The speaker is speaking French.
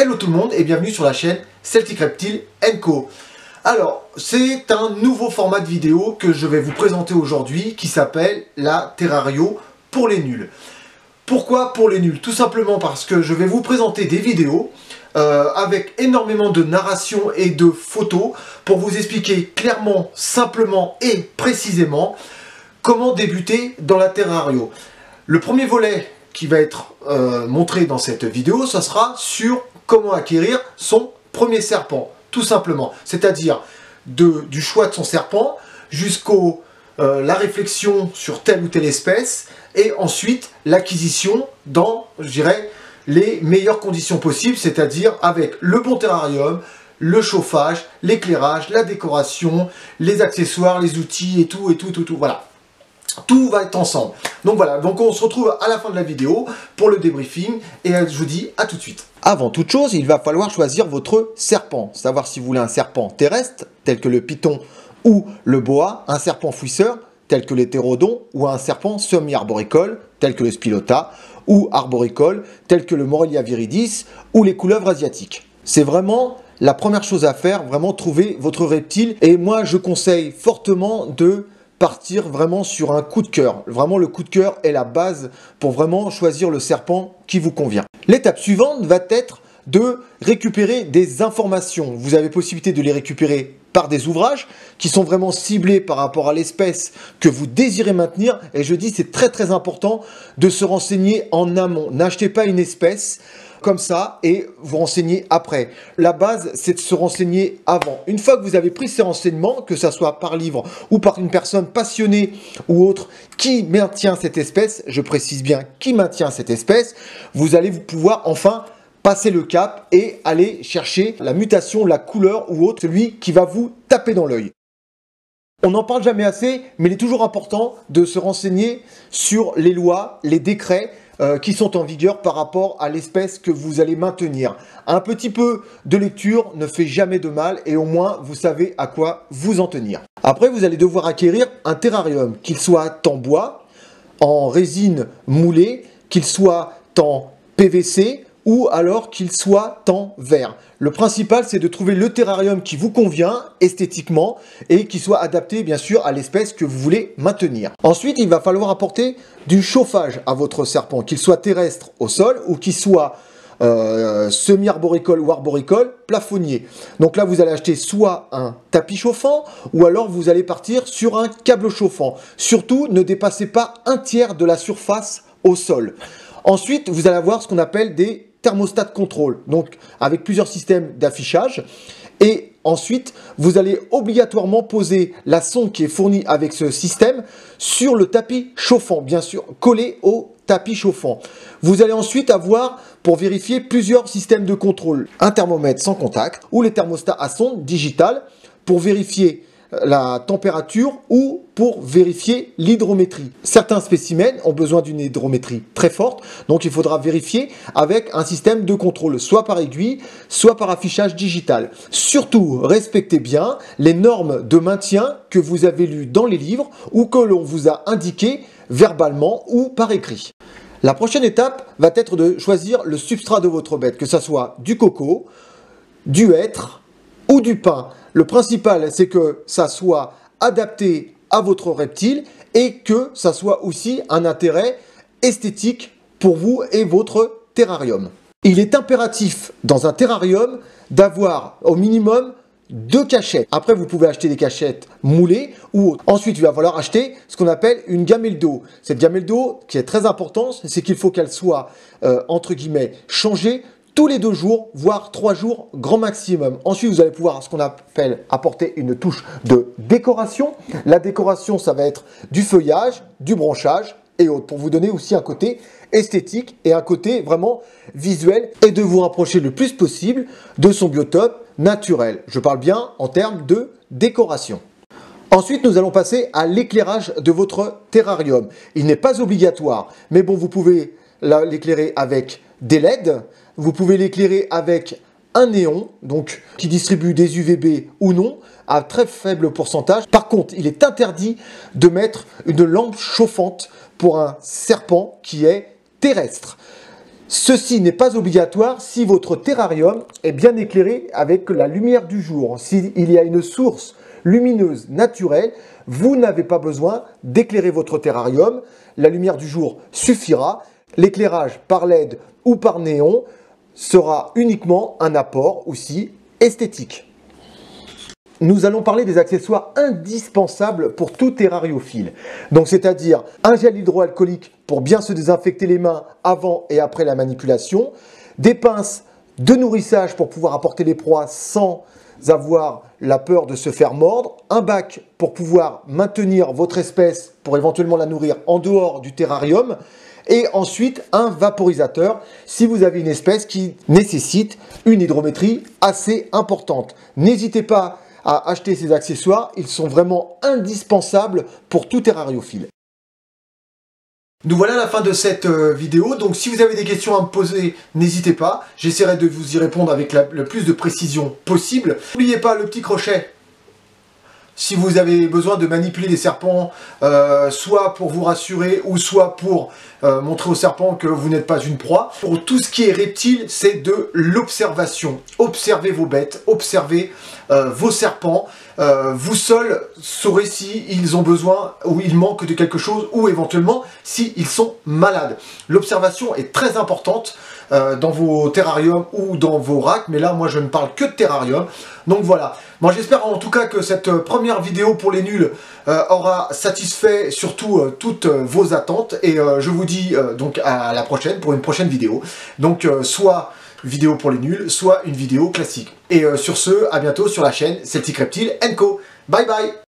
Hello tout le monde et bienvenue sur la chaîne Celtic Reptile & Co. Alors, c'est un nouveau format de vidéo que je vais vous présenter aujourd'hui qui s'appelle la Terrario pour les nuls. Pourquoi pour les nuls? Tout simplement parce que je vais vous présenter des vidéos avec énormément de narration et de photos pour vous expliquer clairement, simplement et précisément comment débuter dans la Terrario. Le premier volet qui va être montré dans cette vidéo, ce sera sur comment acquérir son premier serpent, tout simplement. C'est-à-dire du choix de son serpent jusqu'au la réflexion sur telle ou telle espèce et ensuite l'acquisition dans, je dirais, les meilleures conditions possibles, c'est-à-dire avec le bon terrarium, le chauffage, l'éclairage, la décoration, les accessoires, les outils et tout, voilà. Tout va être ensemble. Donc voilà, donc on se retrouve à la fin de la vidéo pour le débriefing et je vous dis à tout de suite. Avant toute chose, il va falloir choisir votre serpent. Savoir si vous voulez un serpent terrestre, tel que le python ou le boa, un serpent fouisseur, tel que l'hétérodon, ou un serpent semi-arboricole, tel que le spilota, ou arboricole, tel que le Morelia viridis, ou les couleuvres asiatiques. C'est vraiment la première chose à faire, vraiment trouver votre reptile. Et moi, je conseille fortement de partir vraiment sur un coup de cœur. Vraiment, le coup de cœur est la base pour vraiment choisir le serpent qui vous convient. L'étape suivante va être de récupérer des informations. Vous avez possibilité de les récupérer par des ouvrages qui sont vraiment ciblés par rapport à l'espèce que vous désirez maintenir. Et je dis, c'est très important de se renseigner en amont. N'achetez pas une espèce comme ça et vous renseignez après. La base, c'est de se renseigner avant. Une fois que vous avez pris ces renseignements, que ce soit par livre ou par une personne passionnée ou autre qui maintient cette espèce, je précise bien qui maintient cette espèce, vous allez pouvoir enfin passer le cap et aller chercher la mutation, la couleur ou autre, celui qui va vous taper dans l'œil. On n'en parle jamais assez, mais il est toujours important de se renseigner sur les lois, les décrets qui sont en vigueur par rapport à l'espèce que vous allez maintenir. Un petit peu de lecture ne fait jamais de mal et au moins vous savez à quoi vous en tenir. Après, vous allez devoir acquérir un terrarium, qu'il soit en bois, en résine moulée, qu'il soit en PVC ou alors qu'il soit en verre. Le principal, c'est de trouver le terrarium qui vous convient esthétiquement et qui soit adapté, bien sûr, à l'espèce que vous voulez maintenir. Ensuite, il va falloir apporter du chauffage à votre serpent, qu'il soit terrestre au sol ou qu'il soit semi-arboricole ou arboricole plafonnier. Donc là, vous allez acheter soit un tapis chauffant ou alors vous allez partir sur un câble chauffant. Surtout, ne dépassez pas un tiers de la surface au sol. Ensuite, vous allez avoir ce qu'on appelle des thermostat de contrôle, donc avec plusieurs systèmes d'affichage. Et ensuite, vous allez obligatoirement poser la sonde qui est fournie avec ce système sur le tapis chauffant, bien sûr, collé au tapis chauffant. Vous allez ensuite avoir, pour vérifier, plusieurs systèmes de contrôle. Un thermomètre sans contact ou les thermostats à sonde digitale pour vérifier la température ou pour vérifier l'hydrométrie. Certains spécimens ont besoin d'une hydrométrie très forte, donc il faudra vérifier avec un système de contrôle, soit par aiguille, soit par affichage digital. Surtout, respectez bien les normes de maintien que vous avez lues dans les livres ou que l'on vous a indiquées verbalement ou par écrit. La prochaine étape va être de choisir le substrat de votre bête, que ce soit du coco, du hêtre ou du pin. Le principal, c'est que ça soit adapté à votre reptile et que ça soit aussi un intérêt esthétique pour vous et votre terrarium. Il est impératif dans un terrarium d'avoir au minimum 2 cachettes. Après, vous pouvez acheter des cachettes moulées ou autres. Ensuite, il va falloir acheter ce qu'on appelle une gamelle d'eau. Cette gamelle d'eau, qui est très importante, c'est qu'il faut qu'elle soit, entre guillemets, changée tous les 2 jours, voire 3 jours, grand maximum. Ensuite, vous allez pouvoir, ce qu'on appelle, apporter une touche de décoration. La décoration, ça va être du feuillage, du branchage et autres, pour vous donner aussi un côté esthétique et un côté vraiment visuel et de vous rapprocher le plus possible de son biotope naturel. Je parle bien en termes de décoration. Ensuite, nous allons passer à l'éclairage de votre terrarium. Il n'est pas obligatoire, mais bon, vous pouvez l'éclairer avec des LED. Vous pouvez l'éclairer avec un néon, donc qui distribue des UVB ou non, à très faible pourcentage. Par contre, il est interdit de mettre une lampe chauffante pour un serpent qui est terrestre. Ceci n'est pas obligatoire si votre terrarium est bien éclairé avec la lumière du jour. S'il y a une source lumineuse naturelle, vous n'avez pas besoin d'éclairer votre terrarium. La lumière du jour suffira. L'éclairage par LED ou par néon sera uniquement un apport aussi esthétique. Nous allons parler des accessoires indispensables pour tout terrariophile. Donc c'est-à-dire un gel hydroalcoolique pour bien se désinfecter les mains avant et après la manipulation, des pinces de nourrissage pour pouvoir apporter les proies sans avoir la peur de se faire mordre, un bac pour pouvoir maintenir votre espèce pour éventuellement la nourrir en dehors du terrarium, et ensuite un vaporisateur si vous avez une espèce qui nécessite une hydrométrie assez importante. N'hésitez pas à acheter ces accessoires, ils sont vraiment indispensables pour tout terrariophile. Nous voilà à la fin de cette vidéo, donc si vous avez des questions à me poser, n'hésitez pas, j'essaierai de vous y répondre avec le plus de précision possible. N'oubliez pas le petit crochet. Si vous avez besoin de manipuler des serpents, soit pour vous rassurer ou soit pour montrer aux serpents que vous n'êtes pas une proie. Pour tout ce qui est reptile, c'est de l'observation. Observez vos bêtes, observez vos serpents. Vous seuls saurez si ils ont besoin ou ils manquent de quelque chose ou éventuellement s'ils sont malades. L'observation est très importante dans vos terrariums ou dans vos racks, mais là moi je ne parle que de terrarium. Donc voilà, moi j'espère en tout cas que cette première vidéo pour les nuls aura satisfait surtout toutes vos attentes, et je vous dis donc à la prochaine pour une prochaine vidéo. Donc soit vidéo pour les nuls, soit une vidéo classique. Et sur ce, à bientôt sur la chaîne Celtic Reptile & Co. Bye bye.